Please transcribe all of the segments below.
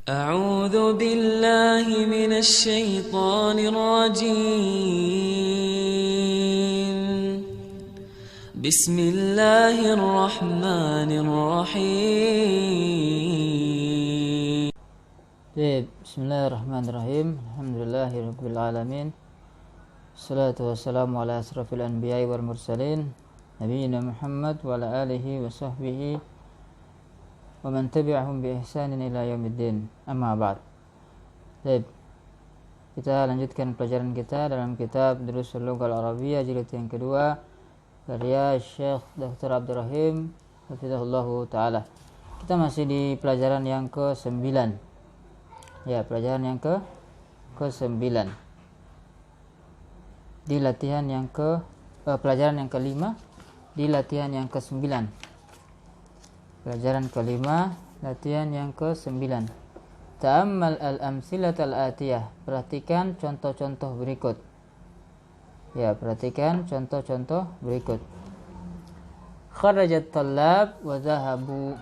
أعوذ بالله من الشيطان الرجيم بسم الله الرحمن الرحيم Bismillahirrahmanirrahim. Alhamdulillahirabbil alamin. Wassalatu wassalamu ala asrafil anbiya'i wal mursalin nabiyina Muhammad wa ala alihi wa sahbihi wa man tabi'ahum bi ihsanin ila yaumiddin. Amma ba'd. Baik. Kita lanjutkan pelajaran kita dalam kitab Durusul Lughal Arabiyyah jilid yang kedua karya Syekh Dr. Abdul Rahim hafizahullahu taala. Kita masih di pelajaran yang ke-9. Ya, pelajaran yang ke-9. Di latihan yang pelajaran yang ke-5 di latihan yang ke-9. Pelajaran ke-5, latihan yang ke-9. Ta'ammal al-amsilat al-atiyah. Perhatikan contoh-contoh berikut. Ya, perhatikan contoh-contoh berikut. Kharajat talab wa dhahabu.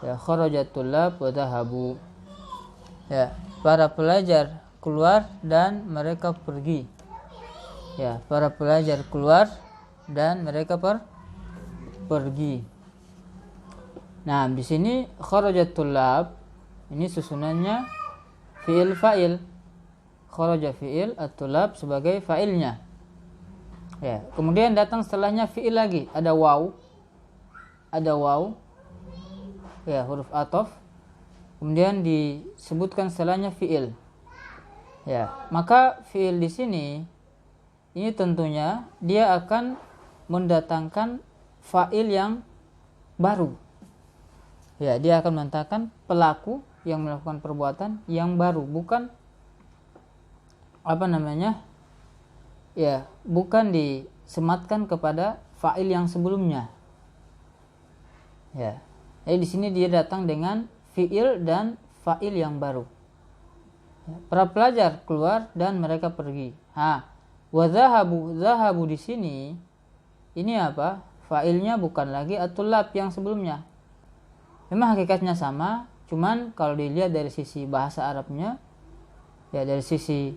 Ya, kharajat talab wa dhahabu. Ya, para pelajar keluar dan mereka pergi. Ya, para pelajar keluar dan mereka pergi. Nah, di sini kharajat tullab ini susunannya fi'il fa'il. Kharaja fi'il, at-tullab sebagai fa'ilnya. Ya, kemudian datang setelahnya fi'il lagi, ada waw. Ada waw. Ya, huruf ataf. Kemudian disebutkan setelahnya fi'il. Ya, maka fi'il di sini ini tentunya dia akan mendatangkan fa'il yang baru. Ya, dia akan mendatangkan pelaku yang melakukan perbuatan yang baru, bukan Ya, bukan disematkan kepada fa'il yang sebelumnya. Ya. Jadi di sini dia datang dengan fi'il dan fa'il yang baru. Ya, para pelajar keluar dan mereka pergi. Wa dhahabu di sini ini apa? Fa'ilnya bukan lagi at-tullab yang sebelumnya. Memang hakikatnya sama, cuman kalau dilihat dari sisi bahasa Arabnya, ya dari sisi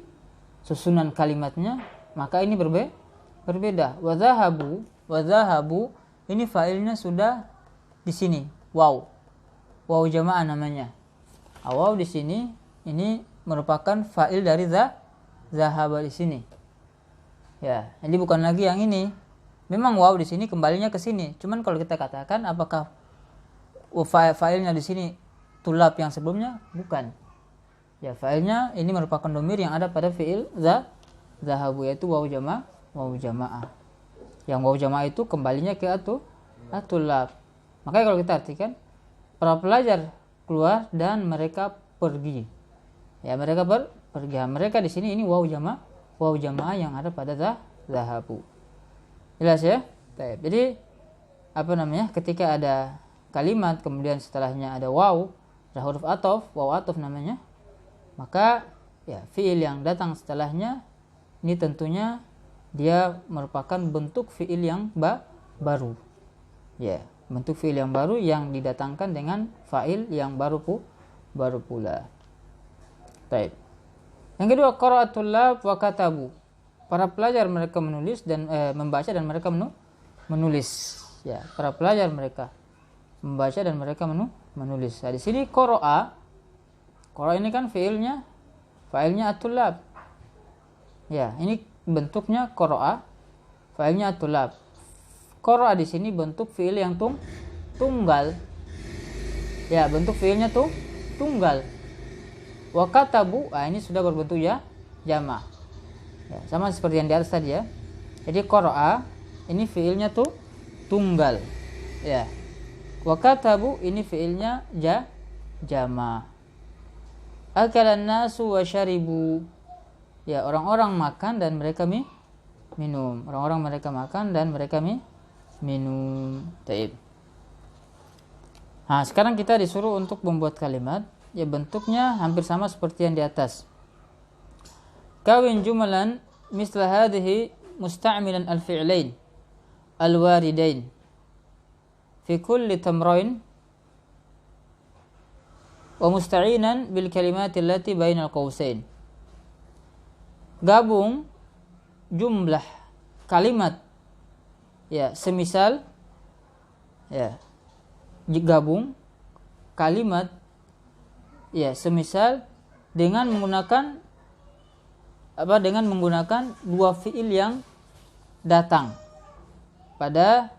susunan kalimatnya, maka ini berbeda. Wa dhahabu ini fa'ilnya sudah di sini. Waw jamaah namanya. Waw di sini ini merupakan fa'il dari dhahaba di sini. Ya, jadi bukan lagi yang ini. Memang waw di sini kembalinya ke sini. Cuman kalau kita katakan apakah fa'ilnya di sini tulab yang sebelumnya? Bukan. Ya, fa'ilnya ini merupakan dhamir yang ada pada fi'il dhahabu, yaitu waw jamaah. Yang waw jamaah itu kembalinya ke atulab. Makanya kalau kita artikan para pelajar keluar dan mereka pergi. Ya, mereka pergi. Mereka di sini ini waw jamaah yang ada pada dhahabu. Jelas ya? Jadi ketika ada kalimat kemudian setelahnya ada waw, ada huruf ataf, waw ataf namanya, maka ya fiil yang datang setelahnya ini tentunya dia merupakan bentuk fiil yang baru. Ya, bentuk fiil yang baru yang didatangkan dengan fa'il yang baru pula. Baik. Yang kedua, qara'atul lab wa katabu. Para pelajar mereka menulis dan membaca dan mereka menulis. Ya, para pelajar mereka membaca dan mereka menulis. Nah, di sini qara'a ini kan fa'ilnya at-tullab. Ya, ini bentuknya qara'a, fa'ilnya at-tullab. Qara'a di sini bentuk fi'il yang tunggal. Ya, bentuk fi'ilnya tunggal. Wa katabu, ini sudah berbentuk jama'. Ya, sama seperti yang di atas tadi ya. Jadi qara'a ini fi'ilnya tunggal. Ya. Wa katabu ini fi'ilnya jama'. Akalan nasu wa syaribu. Ya, orang-orang makan dan mereka minum. Orang-orang mereka makan dan mereka minum. Taib. Nah, sekarang kita disuruh untuk membuat kalimat. Ya, bentuknya hampir sama seperti yang di atas. Kawin jumalan misla hadhihi musta'milan al-fi'lain al-waridain fi kulli tamrain wa musta'inan bil kalimati allati bainal qausain. Gabung jumlah kalimat ya, semisal ya, gabung kalimat ya, semisal dengan menggunakan dengan menggunakan dua fiil yang datang pada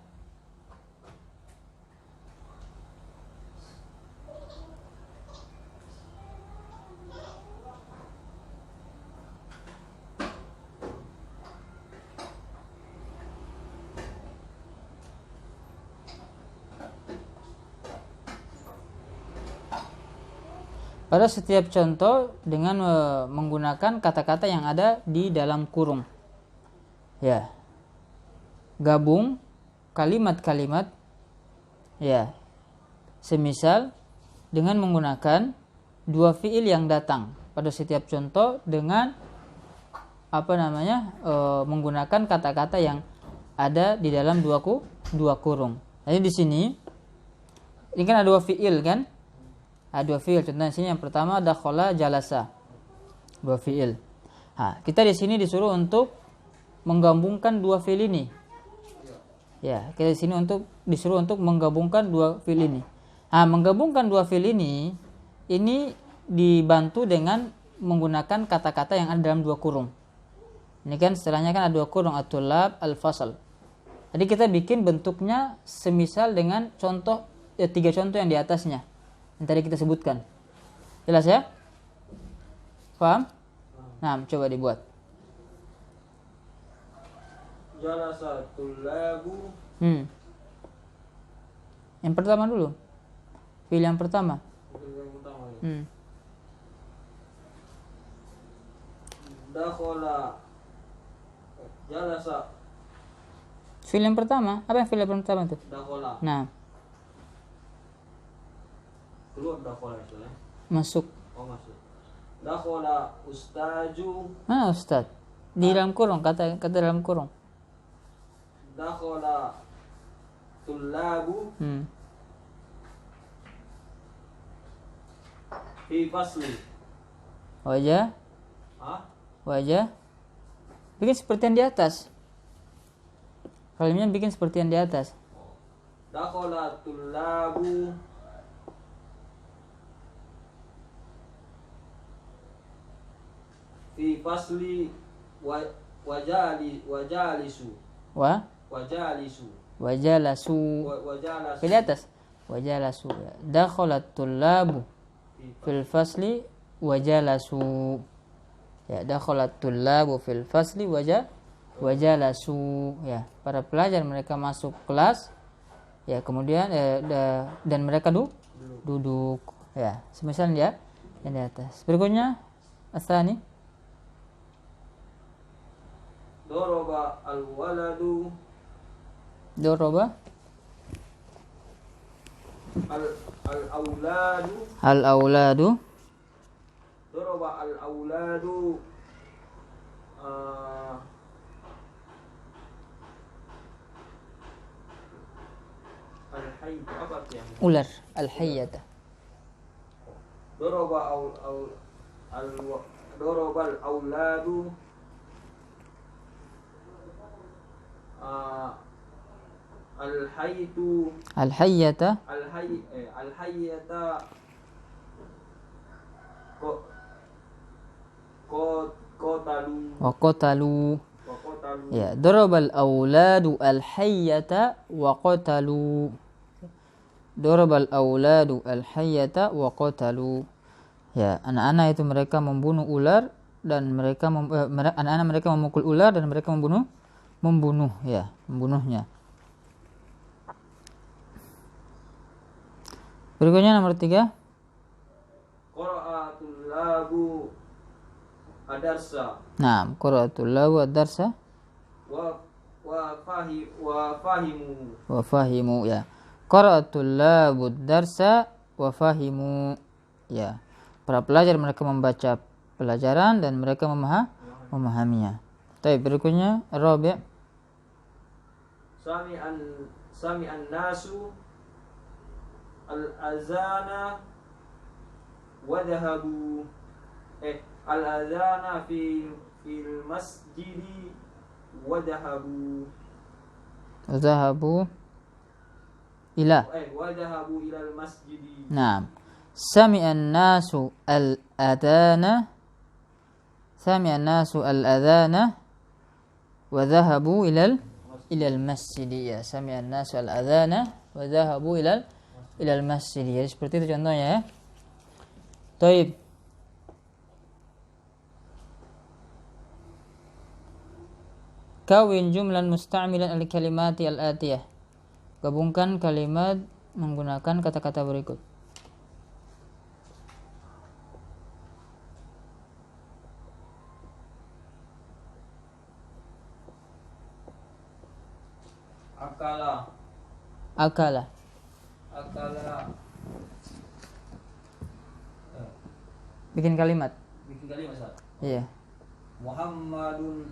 setiap contoh dengan menggunakan kata-kata yang ada di dalam kurung. Ya. Gabung kalimat-kalimat ya, semisal dengan menggunakan dua fiil yang datang pada setiap contoh dengan menggunakan kata-kata yang ada di dalam dua kurung. Jadi di sini ini kan ada dua fiil kan? Ada dua fiil. Contohnya di sini yang pertama dakhala jalasa. Dua fiil. Nah, kita di sini disuruh untuk menggabungkan dua fiil ini. Ya, kita di sini disuruh untuk menggabungkan dua fiil ini. Nah, menggabungkan dua fiil ini dibantu dengan menggunakan kata-kata yang ada dalam dua kurung. Ini kan setelahnya kan ada dua kurung, at-tullab, al-fasal. Jadi kita bikin bentuknya semisal dengan contoh tiga contoh yang di atasnya yang tadi kita sebutkan. Jelas ya? Paham? Nah, coba dibuat. Jalasa tullabu. Yang pertama dulu. Pilih yang pertama. Ya. Dakhala jalasa. Fiil yang pertama. Apa yang fiil yang pertama itu? Dakhala. Nah, Keluar dakhala itu ya. masuk. Oh, masuk. Dakhala ustaju. Mana ustaz? Di dalam kurung, kata dalam kurung. Dakhala tullabu fi fasli. Wajah. Wajah. Bikin seperti yang di atas. Kalimatnya bikin seperti yang di atas. Dakhala tullabu fi fasli wajalisu. Di atas. Wajalasu. Dakhalat tullabu fil fasli wajalasu. Ya, dakhalat tullabu fil fasli wajalasu. Ya, para pelajar mereka masuk kelas. Ya, kemudian dan mereka duduk. Ya, semisal dia yang di atas. Berikutnya asani. Doroba al-waladu. Doroba al-auladu. Al-auladu. Doroba al-auladu al-hayy. Apa artinya? Ular. Al-hayyata. Doroba al-auladu al-haytu. Al-hayyata. Al-hayyata Qatalu. Ya, darabal auladu al-hayyata wa qatalu. Darabal auladu al-hayyata wa qatalu. Ya, anak-anak itu mereka membunuh ular dan mereka anak-anak mereka memukul ular dan mereka membunuhnya. Berikutnya nomor 3. Qara'atul labu adarsa. Nah, qara'atul labu adarsa wa fahimu ya. Qara'atul labu adarsa wa fahimu ya. Para pelajar mereka membaca pelajaran dan mereka memahaminya. Baik, berikutnya Rabi'. Sami'an nasu al-azana wadhahabu al-adhana fil masjidi wadhahabu Zahabu ila. wadhahabu ilal masjidi. Naam. Sami'an nasu al-adhana. Sami'an nasu al-adhana wa dhahabu ilal masjid. Ya, sami'an nasu al-adhana wa dhahabu ilal masjid. Jadi seperti itu contohnya ya. Taib. Kawin jumlan musta'milan al-kalimati al-atiyah. Gabungkan kalimat menggunakan kata-kata berikut. Akala. Akala. Bikin kalimat. Bikin kalimat, Ustaz. Iya. Muhammadun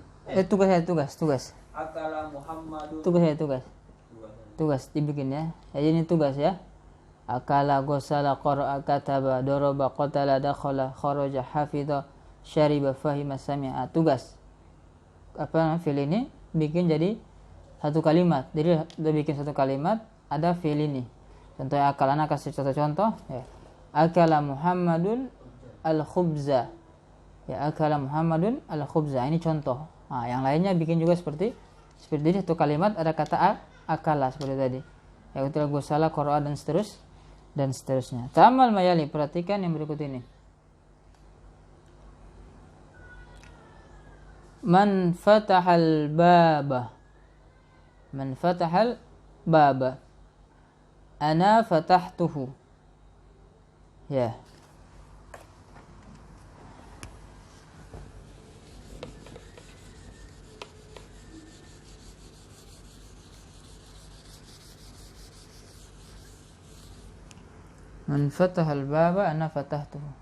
Tugas. akala Muhammadun. Tugas dibikin ya. Jadi ini tugas ya. Akala, gosala, qara'a, kataba, daraba, qatala, dakhala, kharaja, hafidha, syariba, fahima, sami'a. Tugas. Apa namanya fi'il ini bikin jadi satu kalimat. Jadi udah bikin satu kalimat ada fi'il ini. Contohnya akala, anak kasih contoh ya. Akala Muhammadun al-khubza. Ya, akala Muhammadun al-khubza. Ini contoh. Nah, yang lainnya bikin juga seperti ini satu kalimat ada kata akala seperti tadi. Ya, utul gusala, qara'a dan seterusnya. Ta'ammal mayali, perhatikan yang berikut ini. Man fatahal baba. Ana fatahtuhu. Ya. Man fatahal baba ana fatahtuhu.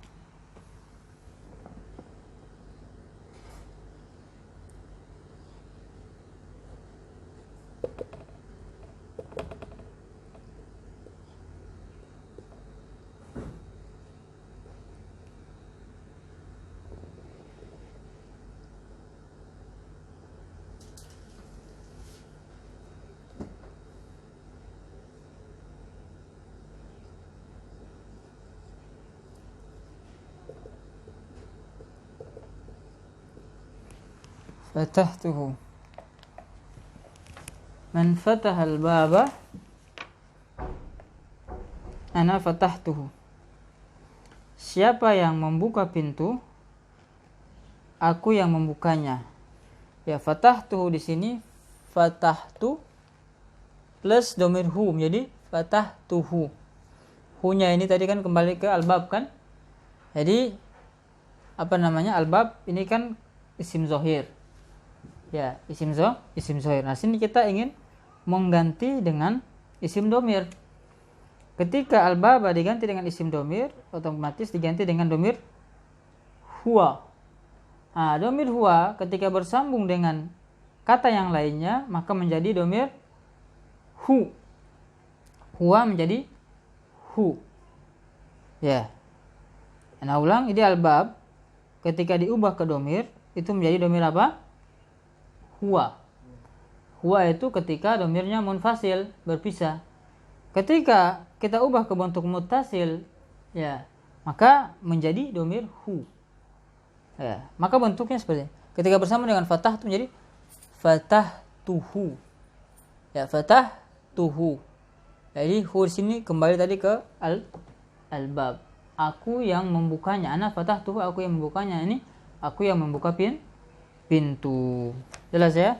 Fatahtuhu. Man fatahal baba ana fatahtuhu. Siapa yang membuka pintu, aku yang membukanya. Ya, fatahtuhu di sini fatahtu plus domir hu menjadi fatahtuhu. Hu-nya ini tadi kan kembali ke albab kan? Jadi apa namanya? Albab ini kan isim zohir. Ya, isim zohir. Nah, sini kita ingin mengganti dengan isim domir. Ketika al-baba diganti dengan isim domir, otomatis diganti dengan domir huwa. Nah, domir huwa ketika bersambung dengan kata yang lainnya, maka menjadi domir hu. Huwa menjadi hu. Ya. Nah, ulang, ini al-bab ketika diubah ke domir, itu menjadi domir apa? Huwa. Huwa itu ketika domirnya munfasil, berpisah. Ketika kita ubah ke bentuk muttasil, ya, maka menjadi domir hu. Ya, maka bentuknya seperti ini. Ketika bersama dengan fatah itu menjadi fatahtuhu. Ya, fatahtuhu. Jadi hu di sini kembali tadi ke al-bab. Aku yang membukanya. Ana fatahtuhu, aku yang membukanya. Ini aku yang membuka pintu. Jelas ya?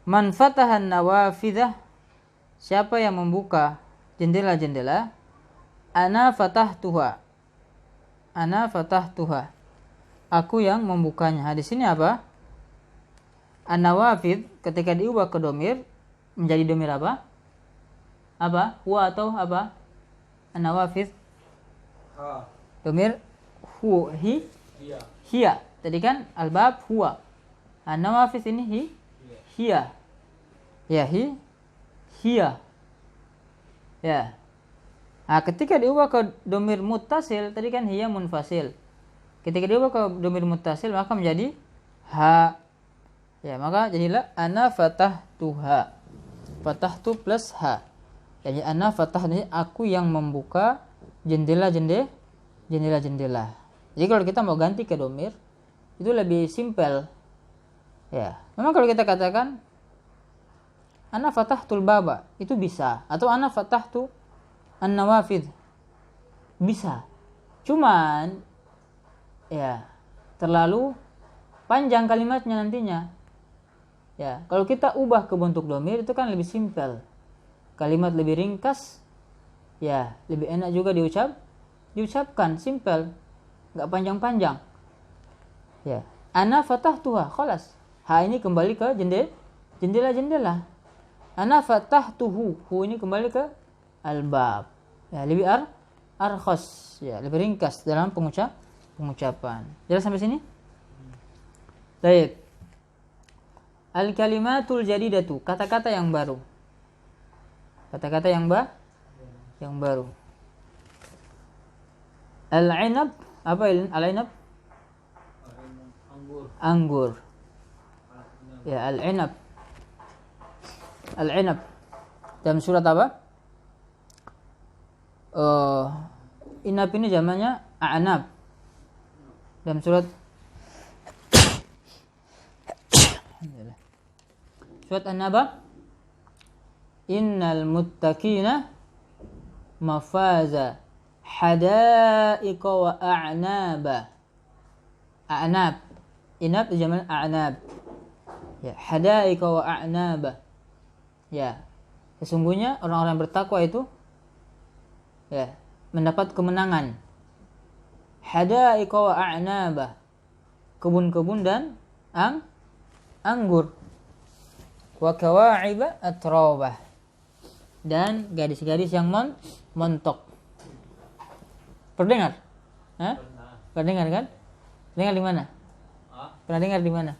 Man fatahan nawafidah, siapa yang membuka jendela-jendela, ana fatahtuha. Aku yang membukanya. Di sini apa? An-nawafid ketika diubah ke domir menjadi domir apa? Apa? Huwa atau apa? An-nawafid domir hu, hiya. Tadi kan al-bab huwa. An-nawafid ini hiya. Ya, hiya. Ya. Nah, ketika diubah ke domir muttasil, tadi kan hiya munfasil. Ketika diubah ke domir muttasil maka menjadi ha. Ya, maka jadilah ana fatahtuha. Fatahtu plus ha. Jadi ana fatahtu, aku yang membuka jendela-jendela. Jadi kalau kita mau ganti ke domir itu lebih simpel. Ya, memang kalau kita katakan ana fatahtul baba itu bisa, atau ana fatahtu an-nawafidh bisa. Cuman ya terlalu panjang kalimatnya nantinya. Ya, kalau kita ubah ke bentuk domir itu kan lebih simpel. Kalimat lebih ringkas. Ya, lebih enak juga diucapkan, simpel. Enggak panjang-panjang. Ya, ana fatahtuha, khalas. Ha ini kembali ke jendela. Ana fatahtuhu, hu ini kembali ke al-bab. Ya, lebih arkhas, ya, lebih ringkas dalam pengucapan. Jelas sampai sini? Baik. Al-kalimatul jadidatu, kata-kata yang baru. Kata-kata yang baru. Al-'inab, apa al-'inab? Anggur. Ya, al-'inab. Al-'inab. Dalam surat apa? Inab ini zamannya a'nab. Dalam surat An-Naba, innal muttaqina mafaza hadaiqa wa a'naba. A'nab, inab zaman a'nab. Ya, hadaiqa wa a'naba. Ya, sesungguhnya orang-orang bertakwa itu ya mendapat kemenangan. Hadaiqa wa a'naba, kebun-kebun dan anggur. Wa kawa'iba atrabah, dan gadis-gadis yang montok. Pernah dengar? Hah? Pernah dengar kan? Dengar di mana? Pernah dengar di mana?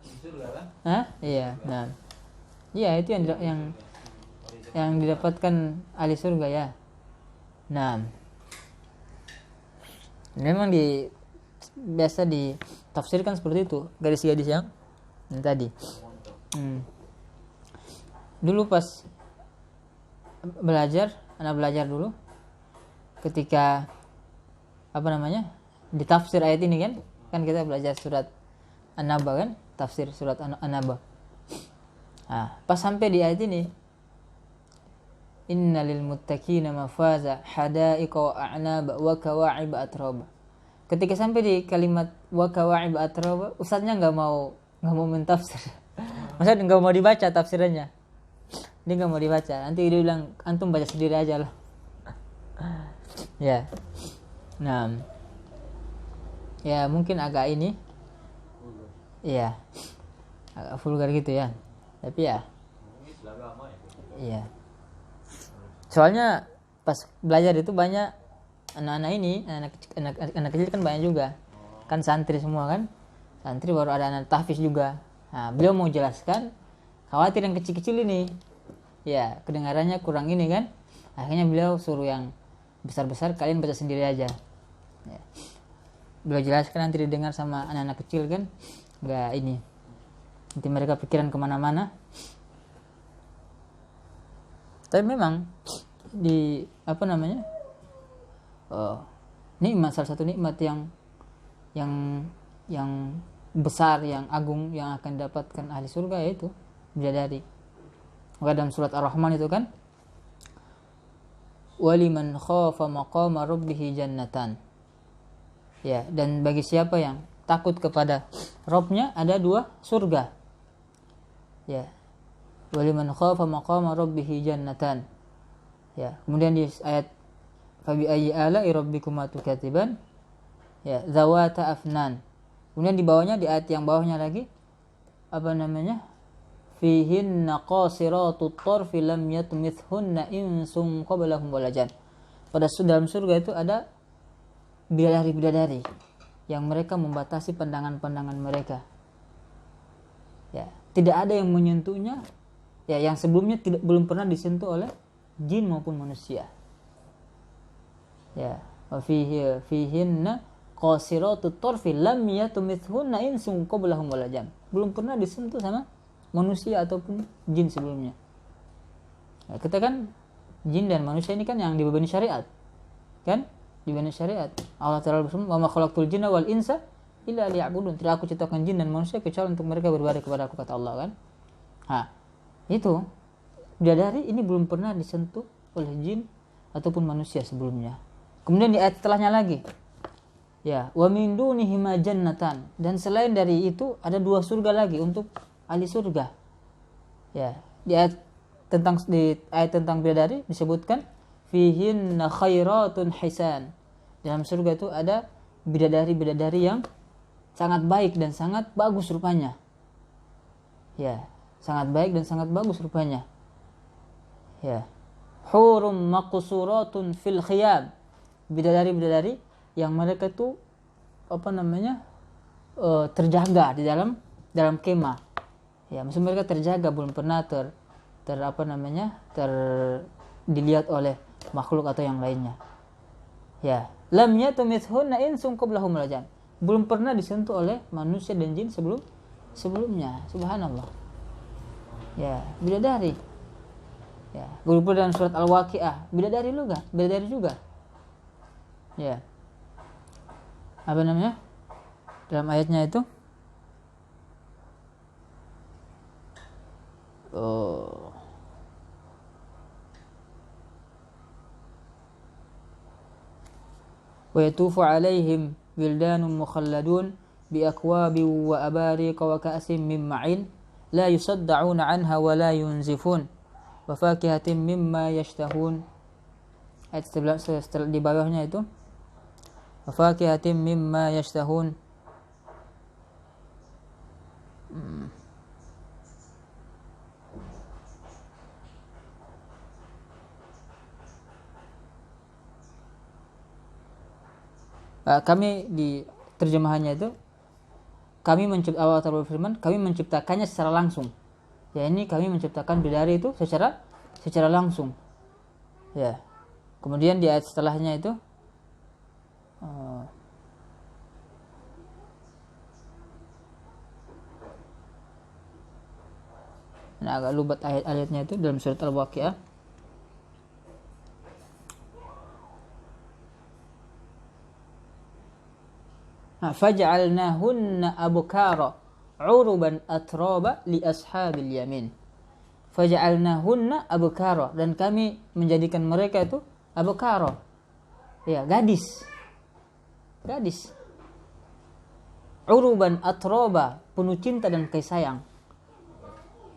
Di surga kan? Hah? Iya, nah. Iya, itu yang didapatkan ahli surga ya. Nah. Memang biasa ditafsirkan seperti itu, gadis-gadis yang tadi. Dulu pas anak belajar dulu, ketika ditafsir ayat ini kan kita belajar surat An-Naba kan, tafsir surat An-Naba. Nah, pas sampai di ayat ini, innalil muttaqina mafaza hadaiqa wa a'naba wa kawa'iba atraba. Ketika sampai di kalimat wa kawa'iba atraba, ustaznya nggak mau mentafsir. Maksudnya nggak mau dibaca tafsirannya. Dia nggak mau dibaca. Nanti dia bilang antum baca sendiri aja lah. Ya. Nah. Ya mungkin agak ini. Iya. Agak vulgar gitu ya. Tapi ya. Iya. Soalnya pas belajar itu banyak anak-anak ini, anak kecil kan banyak juga. Kan santri semua kan. Santri baru ada anak tahfiz juga. Nah, beliau mau jelaskan, khawatir yang kecil-kecil ini ya kedengarannya kurang ini kan. Akhirnya beliau suruh yang besar-besar, kalian baca sendiri aja ya. Beliau jelaskan, nanti didengar sama anak-anak kecil kan nggak ini, nanti mereka pikiran kemana-mana. Tapi memang di nikmat, salah satu nikmat yang besar, yang agung, yang akan dapatkan ahli surga, yaitu bidadari. Maka dalam surat Ar-Rahman itu kan, waliman khafa maqama rabbih jannatan. Ya, dan bagi siapa yang takut kepada Rabbnya ada 2 surga. Ya. Waliman khafa maqama rabbih jannatan. Ya, kemudian di ayat fabi ayyi ala'i rabbikuma tukatiban. Ya, zawata afnan. Kemudian di bawahnya, di ayat yang bawahnya lagi, fihinna qasiratut tarfi lam yatmithunna insun qablahum walajan. Pada dalam surga itu ada bidadari-bidadari yang mereka membatasi pandangan-pandangan mereka. Ya, tidak ada yang menyentuhnya. Ya, yang sebelumnya belum pernah disentuh oleh jin maupun manusia. Ya, wa fihinna qasiratut tarfi lam yatumithunna insun qablahum wala jan. Belum pernah disentuh sama manusia ataupun jin sebelumnya. Ya, kita kan jin dan manusia ini kan yang dibebani syariat. Kan? Dibebani syariat. Allah Ta'ala berfirman, "Wa ma khalaqtul jinna wal insa illa liya'budun." Tidak aku ciptakan jin dan manusia kecuali untuk mereka beribadah kepada aku, kata Allah kan. Itu bidadari ini belum pernah disentuh oleh jin ataupun manusia sebelumnya. Kemudian di ayat setelahnya lagi, ya, wa min dunihima jannatan, dan selain dari itu ada 2 surga lagi untuk ahli surga. Ya, di ayat tentang bidadari disebutkan fihinna khairatun hisan. Dalam surga itu ada bidadari-bidadari yang sangat baik dan sangat bagus rupanya. Ya, sangat baik dan sangat bagus rupanya. Ya. Hurum maqsuratun fil khiyam. Bidadari-bidadari yang mereka tuh terjaga di dalam kemah. Ya, maksud mereka terjaga, belum pernah dilihat oleh makhluk atau yang lainnya. Ya, lam yatumithunna insun qablahum lajan. Belum pernah disentuh oleh manusia dan jin sebelumnya. Subhanallah. Ya, bidadari. Ya, berupa dalam surat Al-Waqiah, bidadari juga. Ya. Apa namanya? Dalam ayatnya itu wa yatufu alaihim wildanun mukhalladun bi akwabin wa abariqa wa ka'sin min ma'in la yusaddauna anha wa la yunzifun wa fakihatin mimma yashtahun. Ayat setelah di bawahnya itu wa fakihatin mimma yashtahun. Kami di terjemahannya itu Allah Ta'ala berfirman, kami menciptakannya secara langsung. Ya, ini kami menciptakan bidadari itu secara langsung. Ya. Kemudian di ayat setelahnya itu agak lubat ayat-ayatnya itu dalam surat Al-Waqiah. Faj'alnahunna abkara uruban atraba li ashabil yamin. Faj'alnahunna abkara, dan kami menjadikan mereka itu abkara. Ya, gadis. Uruban atraba, penuh cinta dan kasih sayang.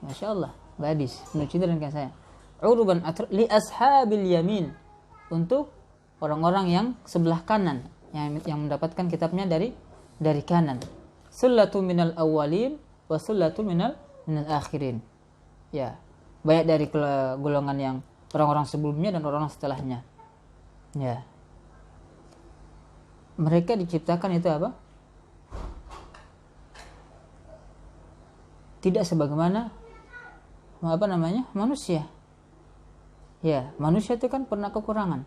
Masya Allah, gadis penuh cinta dan kasih sayang. Uruban atraba li ashabil yamin, untuk orang-orang yang sebelah kanan, yang mendapatkan kitabnya dari kanan. Sullatu minal awwalin wa sullatu minal akhirin. Ya, banyak dari golongan yang orang-orang sebelumnya dan orang-orang setelahnya. Ya. Mereka diciptakan itu apa? Tidak sebagaimana manusia. Ya, manusia itu kan penuh kekurangan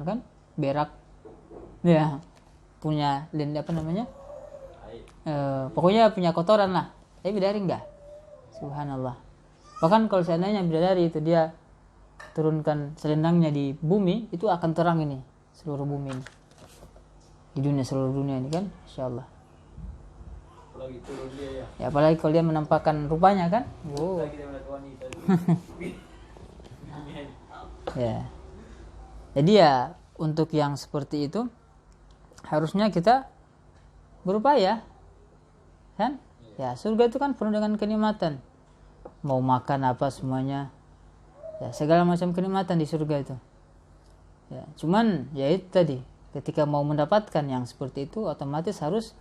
kan? Berak. Ya, punya pokoknya punya kotoran lah. Tapi bidadari enggak. Subhanallah. Bahkan kalau seandainya bidadari itu dia turunkan selendangnya di bumi, itu akan terang ini seluruh bumi ini. Di seluruh dunia ini kan, insyaallah. Apalagi turun dia ya. Ya, apalagi kalau dia menampakkan rupanya kan. Wow. Ya. Jadi ya, untuk yang seperti itu harusnya kita berupaya, kan? Ya, surga itu kan penuh dengan kenikmatan. Mau makan apa semuanya, ya, segala macam kenikmatan di surga itu. Ya, cuman ya itu tadi, ketika mau mendapatkan yang seperti itu otomatis harus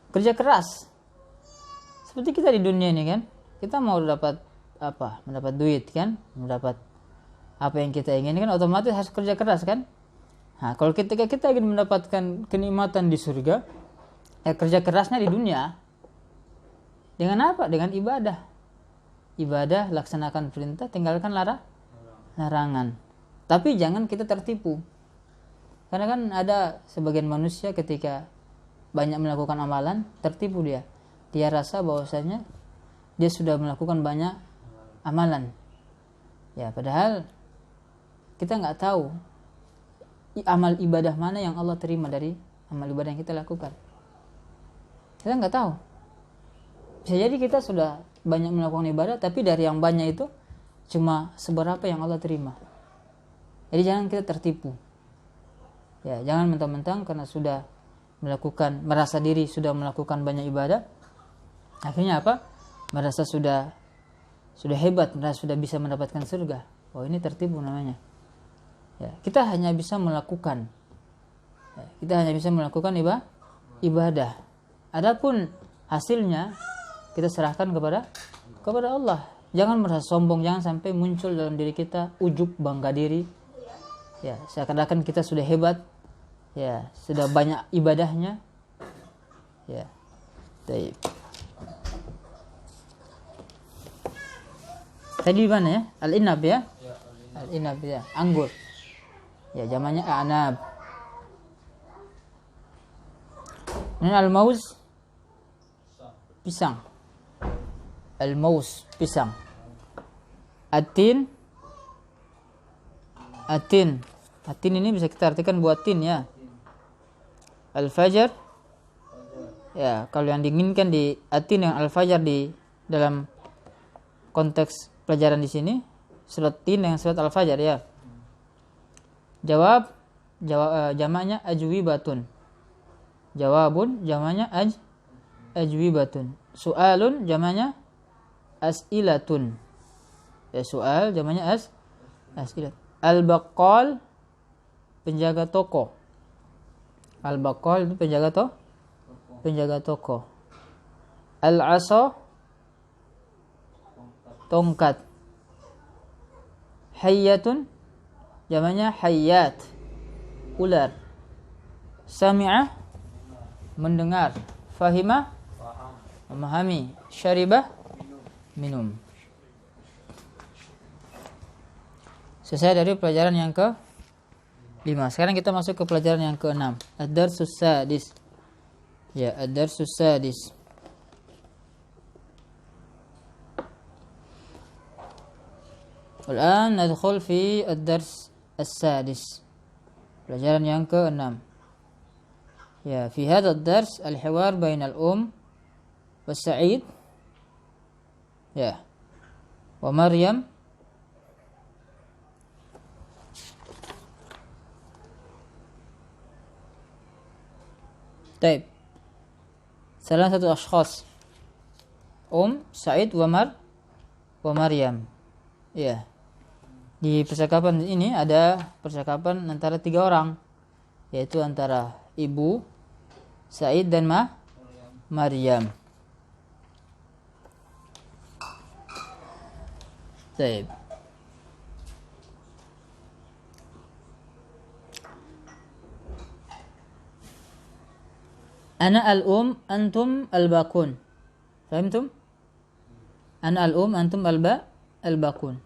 kerja keras. Seperti kita di dunia ini kan, kita mau dapat apa? Mendapat duit kan, mendapat apa yang kita inginkan, otomatis harus kerja keras kan. Nah, kalau ketika kita ingin mendapatkan kenikmatan di surga, ya kerja kerasnya di dunia. Dengan apa? Dengan ibadah. Ibadah, laksanakan perintah, tinggalkan larangan. Tapi jangan kita tertipu. Karena kan ada sebagian manusia ketika banyak melakukan amalan, tertipu dia. Dia rasa bahwasanya dia sudah melakukan banyak amalan. Ya, padahal kita nggak tahu amal ibadah mana yang Allah terima dari amal ibadah yang kita lakukan. Kita nggak tahu. Bisa jadi kita sudah banyak melakukan ibadah, tapi dari yang banyak itu cuma seberapa yang Allah terima. Jadi jangan kita tertipu. Ya, jangan mentang-mentang karena sudah merasa diri sudah melakukan banyak ibadah, akhirnya apa? Merasa sudah hebat, merasa sudah bisa mendapatkan surga. Oh, ini tertipu namanya. Ya, kita hanya bisa melakukan. Ya, kita hanya bisa melakukan ibadah. Adapun hasilnya kita serahkan kepada Allah. Jangan merasa sombong, jangan sampai muncul dalam diri kita ujub, bangga diri. Ya, seakan-akan kita sudah hebat. Ya, sudah banyak ibadahnya. Ya. Baik. Tadi di mana ya? Al-inab ya? Al-inab ya, anggur. Ya, zamannya anab. Ini al-mauz, pisang. Al-mauz, pisang. Atin ini bisa kita artikan buat tin ya. Al-fajar. Ya, kalau yang diinginkan di atin yang al-fajar di dalam konteks pelajaran di sini surat tin dengan surat al-fajar ya. Jawab jamaknya ajwibatun. Jawabun jamaknya ajwibatun. Su'alun jamaknya as'ilatun. Ya, soal jamaknya as'ilat. Al-baqal penjaga toko. Al-baqal itu penjaga toko. Al-asa tongkat. Hayyatun jamaknya hayyat, ular. Sami'ah mendengar. Fahimah memahami. Syaribah minum. Selesai dari pelajaran yang ke-5. Sekarang kita masuk ke pelajaran yang ke-6. Ad-darsus sadis. Ya, ad-darsus sadis. Al-an nadkhul fi ad-dars as-sadis. Pelajaran yang ke-6. Ya, fi hadha ad-dars al-hiwar bain al-um wa Sa'id. Ya. Wa Maryam. Baik. Salah satu ashkhas. Sa'id wa Maryam. Ya. Di percakapan ini ada percakapan antara 3 orang, yaitu antara ibu Sa'id dan Maryam. Baik. Ana al-um antum al-bakun. Fahimtum? Ana al-um antum al-bakun.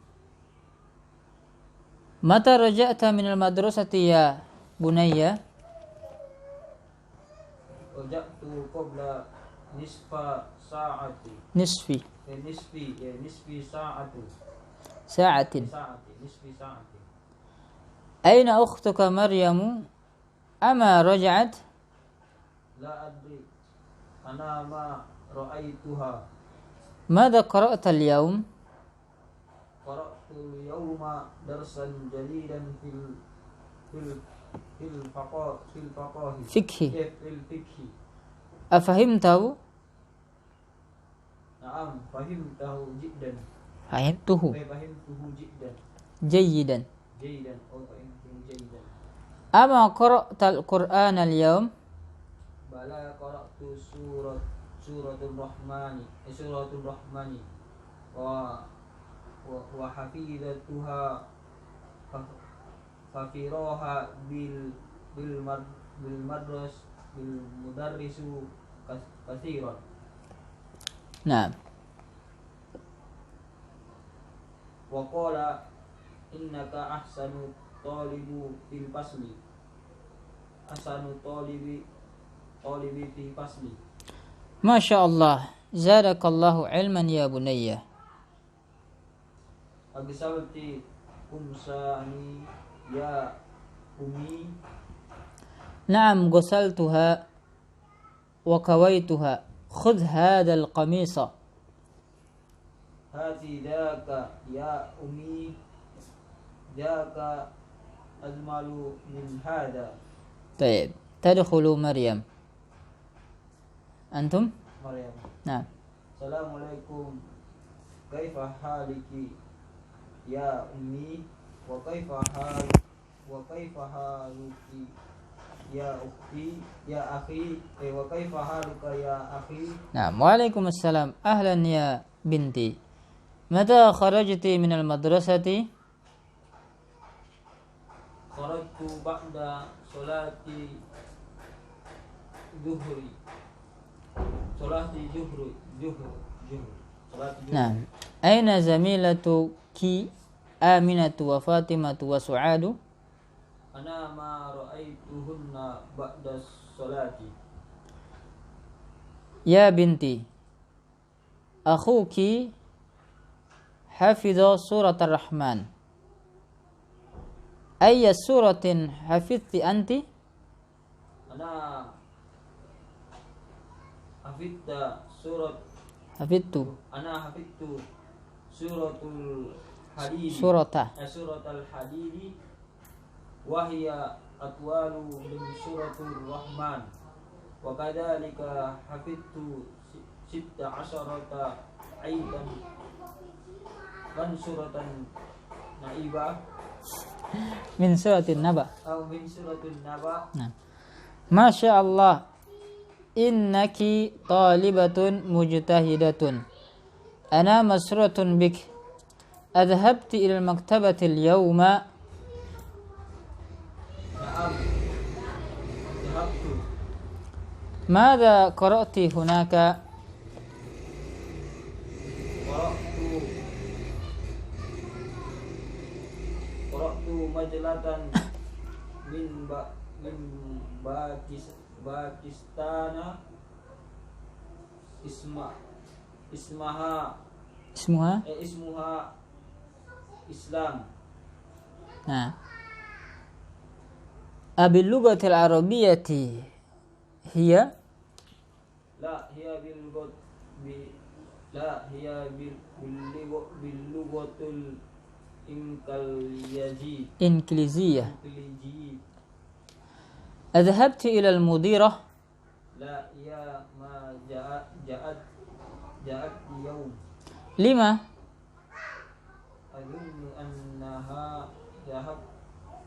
Mata raja'ta min al-madrasati ya bunayya? Raja'tu qabla nisfa sa'ati. Nisfi sa'ati. sa'atin. Nisfi sa'ati. Aina ukhtuka Maryamu? Ama raja'at? La adri. Ana ma ra'aituha. Mada qara'ta al-yawm? Qara'tu al-yawma darsan jadidan fil faqahi. Fikhi. Fil fikhi. Afahimtahu? Na'am, fahimtahu jiddan. Fahimtuhu Fahimtuhu jiddan. jayyidan. Jaydan. Fahimtuhu jaydan. Ama qara'ta al-Qur'an al-yawm? Bala qara'tu suratul rahmani wa hafizatuha fafiraha bil mudarrisu kathiran. Nah. Wa qala innaka ahsanu talibu fil fasli asanu talibi fi fasli. Masya Allah. Zadakallahu ilman ya bunayya. Agisalti kumsani ya umi. نعم غسلتها وكويتها خذ هذا القميص. Hati daka ya umi. Daka ajmalu min hada. طيب تدخل مريم. أنتم؟ Maryam. نعم. Assalamualaikum. Kaifa haliki ya ummi wa kaifa haluki ya ukhti ya akhi wa kaifa haluka ya akhi. نعم. وعليكم السلام. أهلا يا بنتي. متى خرجت من المدرسة؟ Kharajtu ba'da salati zuhri. Salati zuhri. نعم. أين زميلتك آمنة وفاطمة وسعاد؟ Ana ma ra'aituhunna ba'da salati. يا بنتي أخوك حفظ سورة الرحمن. أي سورة حفظت أنت؟ Ana hafidta حفظت hafidtu suratul hadid. Suratul hadid wa hiya atwalu min suratul rahman. Wa kadzalika hafidtu 16 aidan kan suratan naibah من سورة النبأ. atau min suratul naba. نعم. ما شاء الله إنك طالبة مجتهدة. أنا مسرة بك. أذهبت إلى المكتبة اليوم. Na'am. Dhahabtu. ماذا قرأت هناك؟ Qara'tu majalatan min Pakistana ismuha Islam. نعم. أباللغة العربية هي؟ La hiya bil lughatul إنجليزية. أذهبت إلى المديرة؟ La ya ma ja'at yawm. لما؟ Adunnu annaha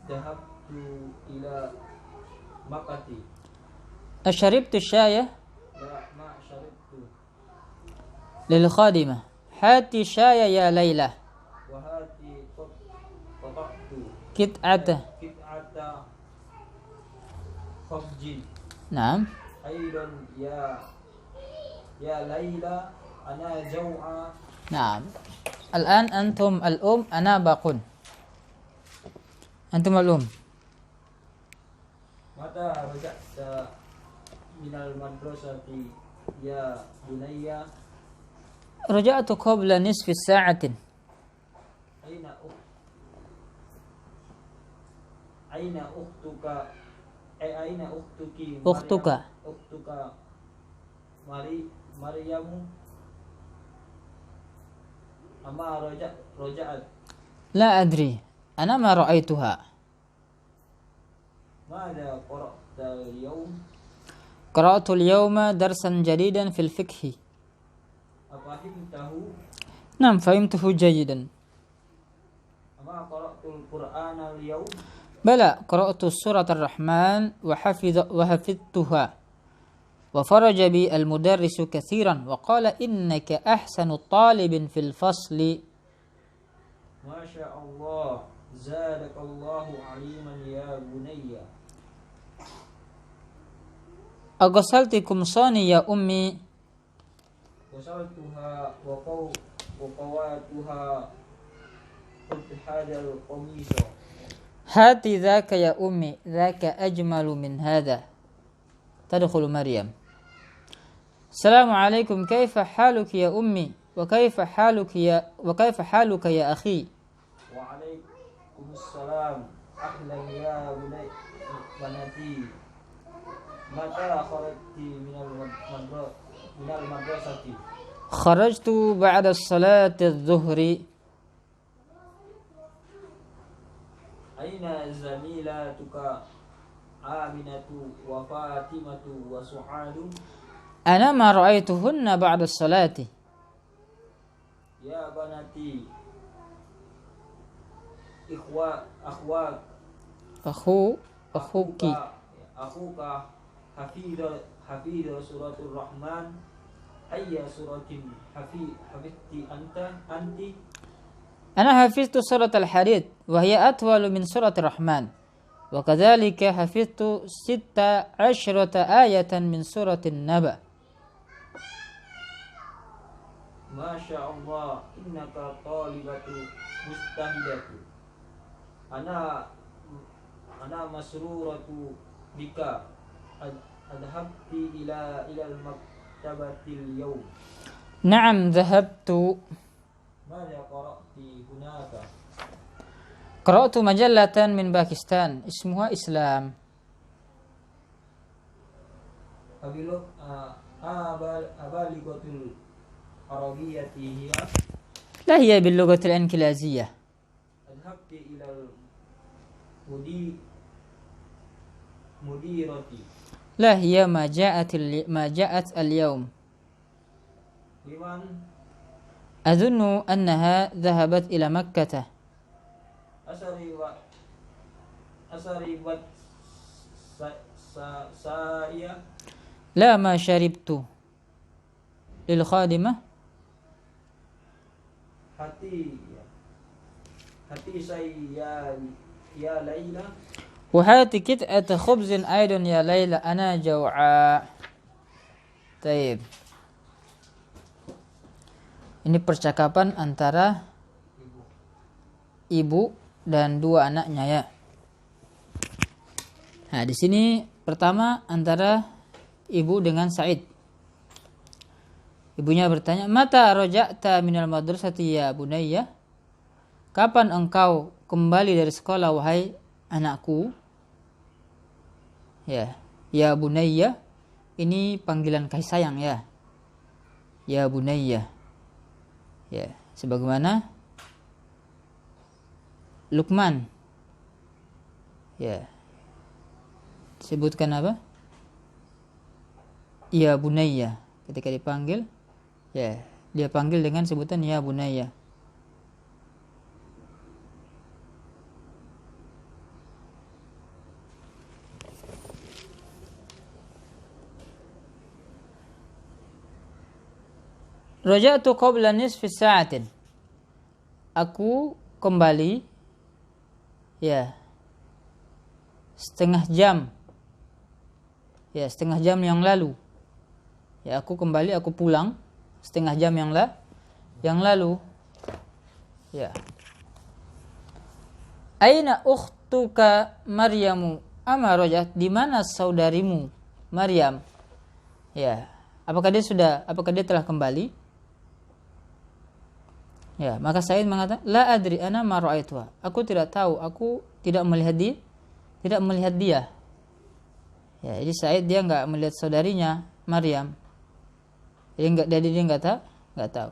dhahabtu ila makati. أشربت الشاي؟ La ma sharibtu. للخادمة هاتي شاي يا ليلى. Wahati qata'tu قطعة. kit'ata khafjin. نعم. Aidan ya Laila ana jau'a. نعم. الآن أنتم الأم أنا باقون. أنتم الأم. Mata raja'ta minal madrasati ya bunayya. رجعت قبل نصف ساعة. Aina ukhtuka aina ukhtuki أختك. ukhtuka Maryamu ama raja'at. لا أدري أنا ما رأيتها. Mada qara'ta al-yawm. قرأت اليوم درسا جديدا في الفقه. Afahimtahu. نعم فهمته جيدا. Ama qara'tul Qur'ana al-yawm. بلى قرأت سورة الرحمن وحفظتها. وفرج بي المدرس كثيرا وقال إنك أحسن طالب في الفصل. Masya Allah. Zadakallahu aliman ya bunayya. أغسلت قمصاني يا أمي؟ Wasaltuha wa qawatuha qad hadal qamisa. Hati dzaka ya ummi, dzaka ajmalu min hadha. Tadkhulu Maryam. Assalamualaikum, kaifa haluki ya ummi? Wa kaifa haluka ya akhi? Waalaikumsalam. Ahlan ya banati. Mata kharajti minal madrasati? Kharajtu ba'da salati adh-dhuhri. Aina zamilatuka Aminatu wa Fatimatu wa Su'adu? Ana ma ra'aituhunna ba'da salati. Ya banati, akhwak Akhuki. akhuka hafidha suratul Rahman. Ayya suratin hafidti anti? Ana hafiztu surat al-Hadid wa hiya atwalu min surat ar-Rahman. Wa kadzalika hafiztu 16 ayatan min surat an-Naba. Masya Allah, innaka talibatu mustahidatu. Ana masruratu bika. Adhabti ila al-maktabatil yawm. Na'am, dhahabtu. Mada qara'ti hunaka? Qara'tu majallatan min Pakistan ismuha Islam. Abaligatul arabiyyati hiya? La hiya bil lughati al-inqilaziyah. Adhabti ila mudirati? La hiya ma ja'at al-yawm. Liman? أظن أنها ذهبت إلى مكة. أسربت سائية؟ لا، ما شربت. للخادمة. hati saya ya Laila. وهات قطعة خبز أيضا يا ليلى أنا جوعاء. طيب. Ini percakapan antara ibu dan dua anaknya ya. Nah, di sini pertama antara ibu dengan Sa'id. Ibunya bertanya, "Mata raja'ta minal madrasati ya bunayya?" Kapan engkau kembali dari sekolah wahai anakku? Ya bunayya ini panggilan kasih sayang ya. Ya bunayya. Ya, sebagaimana Luqman. Ya. Sebutkan apa? Ya bunayya. Ketika dipanggil, ya, dia panggil dengan sebutan ya bunayya. Raja'tu qabla nisfi sa'atin. Aku kembali ya setengah jam. Ya, setengah jam yang lalu. Ya, aku kembali, aku pulang setengah jam yang lalu. Ya. Aina ukhtuka Maryamu? Ama raja'at, di mana saudarimu Maryam? Ya. Apakah dia telah kembali? Ya, maka Sa'id mengatakan, la adri ana ma ra'aituha. Aku tidak tahu, aku tidak melihat dia. Ya, jadi Sa'id dia enggak melihat saudarinya Maryam. Jadi dia enggak tahu.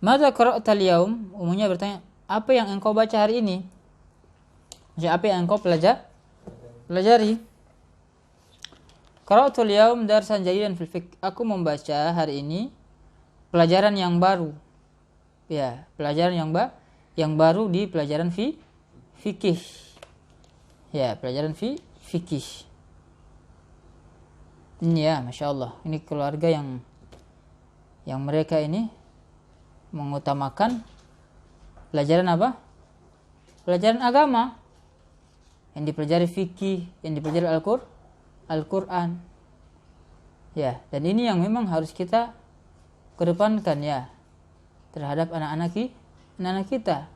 Madza qara'ta al-yaum? Umumnya bertanya, apa yang engkau baca hari ini? Maksudnya apa yang engkau pelajari? Qara'tu al-yaum darsan jadidan fil fiqh. Aku membaca hari ini pelajaran yang baru. Ya, pelajaran yang baru di pelajaran fikih. Ya, pelajaran fikih. Ini ya, Masya Allah. Ini keluarga yang mereka ini mengutamakan pelajaran apa? Pelajaran agama. Yang dipelajari fikih, yang dipelajari Al-Quran. Ya, dan ini yang memang harus kita kedepankan ya terhadap anak-anak kita.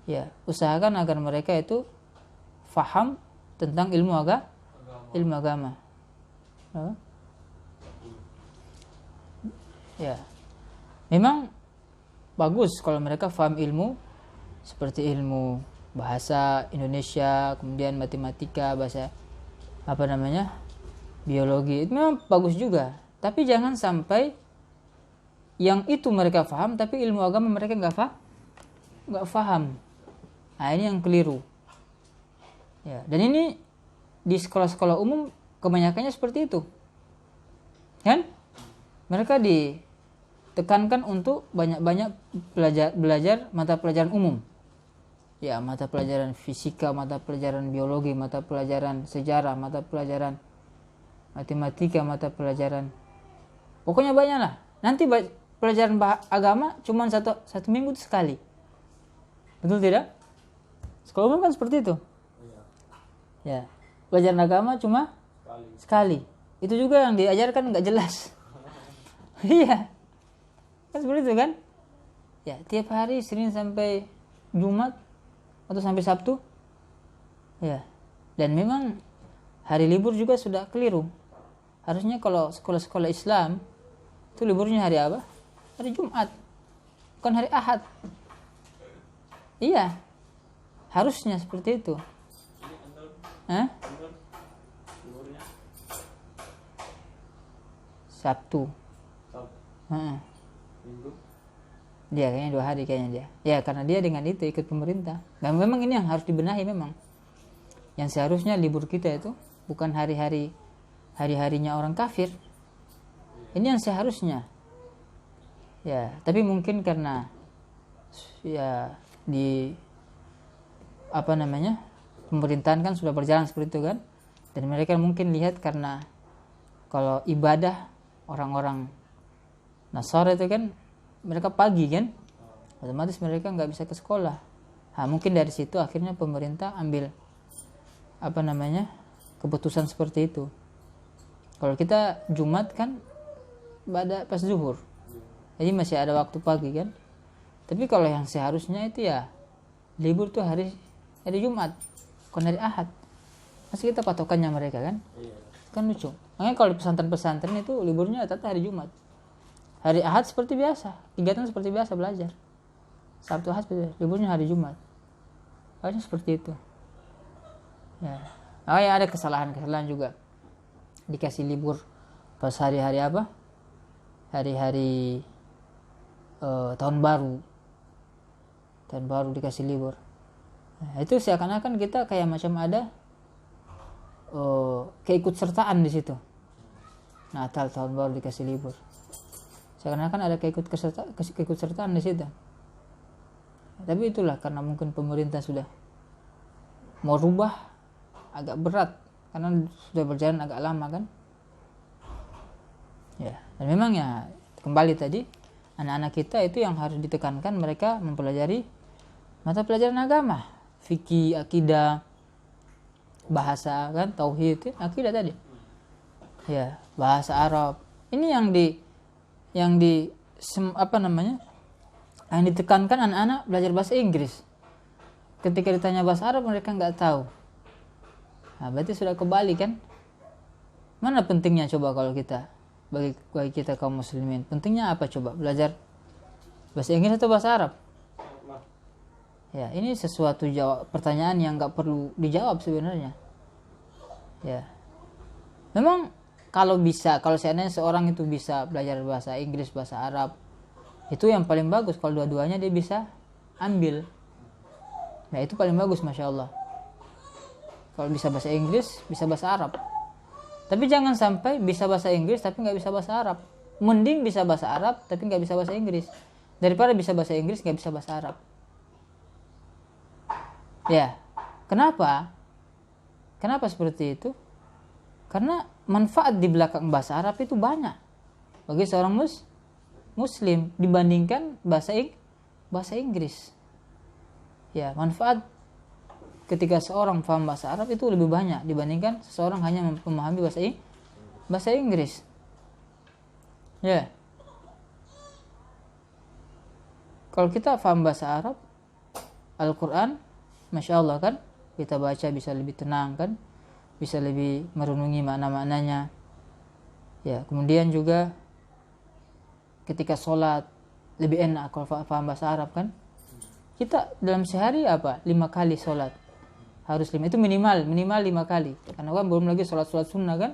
Ya, usahakan agar mereka itu faham tentang ilmu agama. Apa? Ya, memang bagus kalau mereka faham ilmu seperti ilmu bahasa Indonesia, kemudian matematika, bahasa biologi, itu memang bagus juga. Tapi jangan sampai yang itu mereka faham tapi ilmu agama mereka nggak faham. Nah, ini yang keliru. Ya, dan ini di sekolah-sekolah umum kebanyakannya seperti itu. Kan? Mereka ditekankan untuk banyak-banyak belajar mata pelajaran umum. Ya, mata pelajaran fisika, mata pelajaran biologi, mata pelajaran sejarah, mata pelajaran matematika, mata pelajaran. Pokoknya banyak lah. Nanti pelajaran agama cuma satu minggu itu sekali. Betul tidak? Sekolah umum kan seperti itu. Ya, pelajaran agama cuma sekali. Itu juga yang diajarkan nggak jelas. Iya, kan seperti itu kan? Ya, tiap hari Senin sampai Jumat atau sampai Sabtu. Ya, dan memang hari libur juga sudah keliru. Harusnya kalau sekolah-sekolah Islam itu liburnya hari apa? Hari Jumat, bukan hari Ahad. Iya, harusnya seperti itu. Sabtu. Dia kayaknya 2 hari kayaknya dia. Ya, karena dia dengan itu ikut pemerintah. Dan memang ini yang harus dibenahi memang. Yang seharusnya libur kita itu bukan hari-harinya orang kafir. Ini yang seharusnya. Ya, tapi mungkin karena ya di pemerintahan kan sudah berjalan seperti itu kan. Dan mereka mungkin lihat karena kalau ibadah orang-orang Nasara itu kan mereka pagi kan, otomatis mereka nggak bisa ke sekolah. Nah, mungkin dari situ akhirnya pemerintah ambil keputusan seperti itu. Kalau kita Jumat kan pas zuhur, jadi masih ada waktu pagi kan. Tapi kalau yang seharusnya itu ya libur tuh hari Jumat, bukan hari Ahad. Masih kita patokannya mereka kan? Kan lucu. Makanya kalau di pesantren-pesantren itu liburnya tetap hari Jumat. Hari Ahad seperti biasa, kegiatan seperti biasa belajar. Sabtu Ahad liburnya hari Jumat. Harusnya seperti itu. Ya. Oh ya, ada kesalahan juga. Dikasih libur pas hari-hari apa? Hari-hari tahun baru. Tahun baru dikasih libur. Nah, itu seakan-akan kita kayak macam ada keikutsertaan di situ. Natal, tahun baru dikasih libur. Seakan-akan ada keikutsertaan di situ. Tapi itulah karena mungkin pemerintah sudah mau rubah agak berat karena sudah berjalan agak lama kan. Ya, dan memang ya kembali tadi anak-anak kita itu yang harus ditekankan mereka mempelajari mata pelajaran agama, fikih, akidah, bahasa kan, tauhid, akidah tadi. Ya, bahasa Arab. Ini yang ditekankan anak-anak belajar bahasa Inggris. Ketika ditanya bahasa Arab mereka nggak tahu. Nah, berarti sudah kebalik kan? Mana pentingnya coba kalau kita bagi kita kaum muslimin? Pentingnya apa coba? Belajar bahasa Inggris atau bahasa Arab? Ya, ini sesuatu pertanyaan yang nggak perlu dijawab sebenarnya. Ya, memang kalau seandainya seorang itu bisa belajar bahasa Inggris, bahasa Arab, itu yang paling bagus. Kalau dua-duanya dia bisa ambil, nah itu paling bagus, masya Allah. Kalau bisa bahasa Inggris, bisa bahasa Arab. Tapi jangan sampai bisa bahasa Inggris tapi nggak bisa bahasa Arab. Mending bisa bahasa Arab tapi nggak bisa bahasa Inggris daripada bisa bahasa Inggris nggak bisa bahasa Arab. Ya, kenapa? Kenapa seperti itu? Karena manfaat di belakang bahasa Arab itu banyak bagi seorang muslim dibandingkan bahasa Inggris. Ya, manfaat ketika seorang paham bahasa Arab itu lebih banyak dibandingkan seseorang hanya memahami bahasa Inggris. Ya. Kalau kita paham bahasa Arab Al-Quran, Masya Allah kan, kita baca bisa lebih tenang kan, bisa lebih merenungi makna-maknanya. Ya, kemudian juga ketika sholat lebih enak kalau paham bahasa Arab kan. Kita dalam sehari 5 kali sholat, harus 5, itu minimal 5 kali, karena kan belum lagi sholat sunnah kan,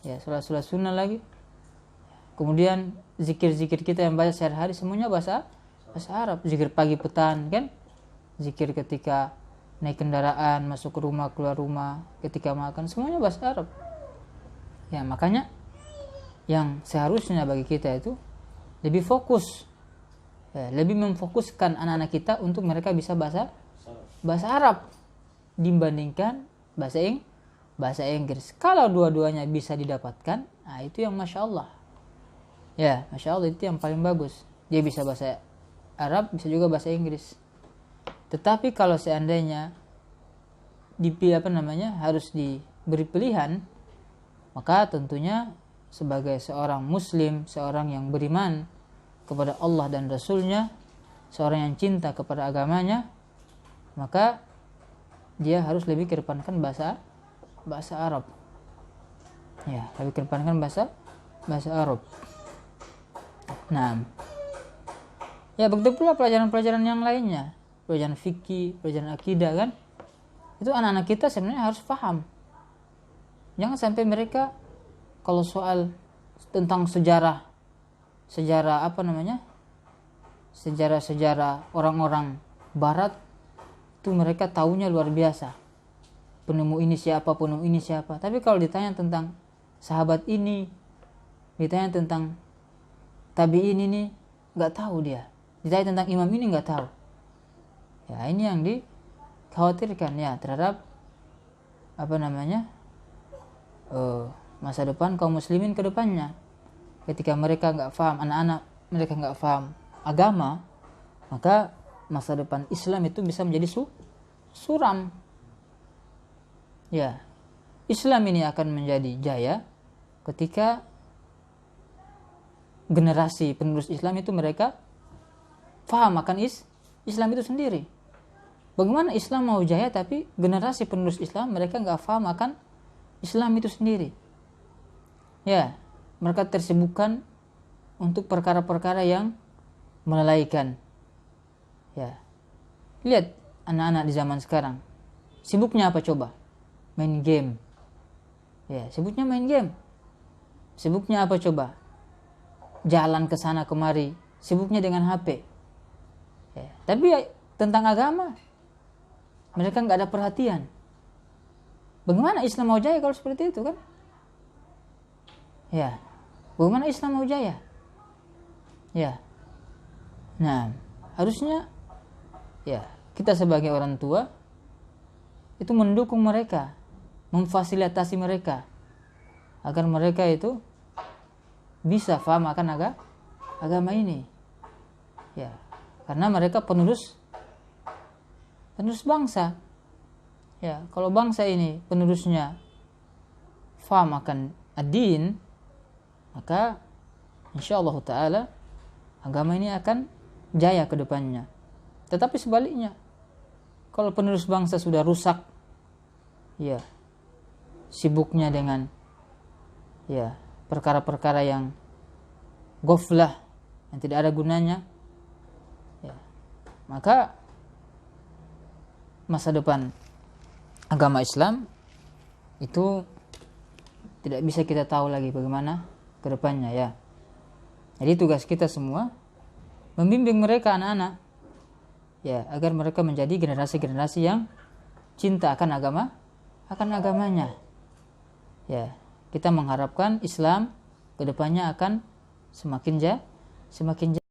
ya sholat sunnah lagi. Kemudian zikir-zikir kita yang baca sehari-hari semuanya bahasa Arab, zikir pagi petang kan, zikir ketika naik kendaraan, masuk ke rumah, keluar rumah, ketika makan, semuanya bahasa Arab. Ya, makanya yang seharusnya bagi kita itu lebih fokus, ya, lebih memfokuskan anak-anak kita untuk mereka bisa bahasa Arab dibandingkan bahasa Inggris. Kalau dua-duanya bisa didapatkan, nah itu yang Masya Allah. Ya, Masya Allah, itu yang paling bagus. Dia bisa bahasa Arab, bisa juga bahasa Inggris. Tetapi kalau seandainya harus diberi pilihan, maka tentunya sebagai seorang muslim, seorang yang beriman kepada Allah dan Rasulnya, seorang yang cinta kepada agamanya, maka dia harus lebih kedepankan bahasa Arab. Ya, lebih kedepankan bahasa Arab. Nah, ya begitu pula pelajaran-pelajaran yang lainnya, pelajaran fikih, pelajaran akidah kan, itu anak-anak kita sebenarnya harus paham. Jangan sampai mereka kalau soal tentang sejarah orang-orang barat itu mereka taunya luar biasa, penemu ini siapa. Tapi kalau ditanya tentang sahabat ini, ditanya tentang tabi'in ini, nggak tahu dia. Ditanya tentang imam ini nggak tahu. Ya, ini yang dikhawatirkan ya terhadap masa depan kaum muslimin ke depannya. Ketika mereka nggak paham, anak-anak mereka nggak paham agama, maka masa depan Islam itu bisa menjadi suram. Ya, Islam ini akan menjadi jaya ketika generasi penerus Islam itu mereka paham akan Islam itu sendiri. Bagaimana Islam mau jaya tapi generasi penerus Islam mereka nggak paham akan Islam itu sendiri. Ya, mereka tersibukkan untuk perkara-perkara yang melalaikan. Ya, lihat anak-anak di zaman sekarang, sibuknya apa coba? Main game. Ya, sibuknya main game. Sibuknya apa coba? Jalan ke sana kemari, sibuknya dengan HP. Ya, tapi tentang agama mereka nggak ada perhatian. Bagaimana Islam mau jaya kalau seperti itu kan? Ya, bagaimana Islam mau jaya? Ya, nah harusnya ya kita sebagai orang tua itu mendukung mereka, memfasilitasi mereka agar mereka itu bisa paham akan agama ini. Ya, karena mereka penerus bangsa. Ya, kalau bangsa ini penerusnya paham akan ad-din, maka insyaallah ta'ala agama ini akan jaya ke depannya. Tetapi sebaliknya, kalau penerus bangsa sudah rusak, ya sibuknya dengan ya perkara-perkara yang ghaflah, yang tidak ada gunanya, ya, maka masa depan agama Islam itu tidak bisa kita tahu lagi bagaimana ke depannya ya. Jadi tugas kita semua membimbing mereka anak-anak ya agar mereka menjadi generasi-generasi yang cinta akan agamanya. Ya, kita mengharapkan Islam ke depannya akan semakin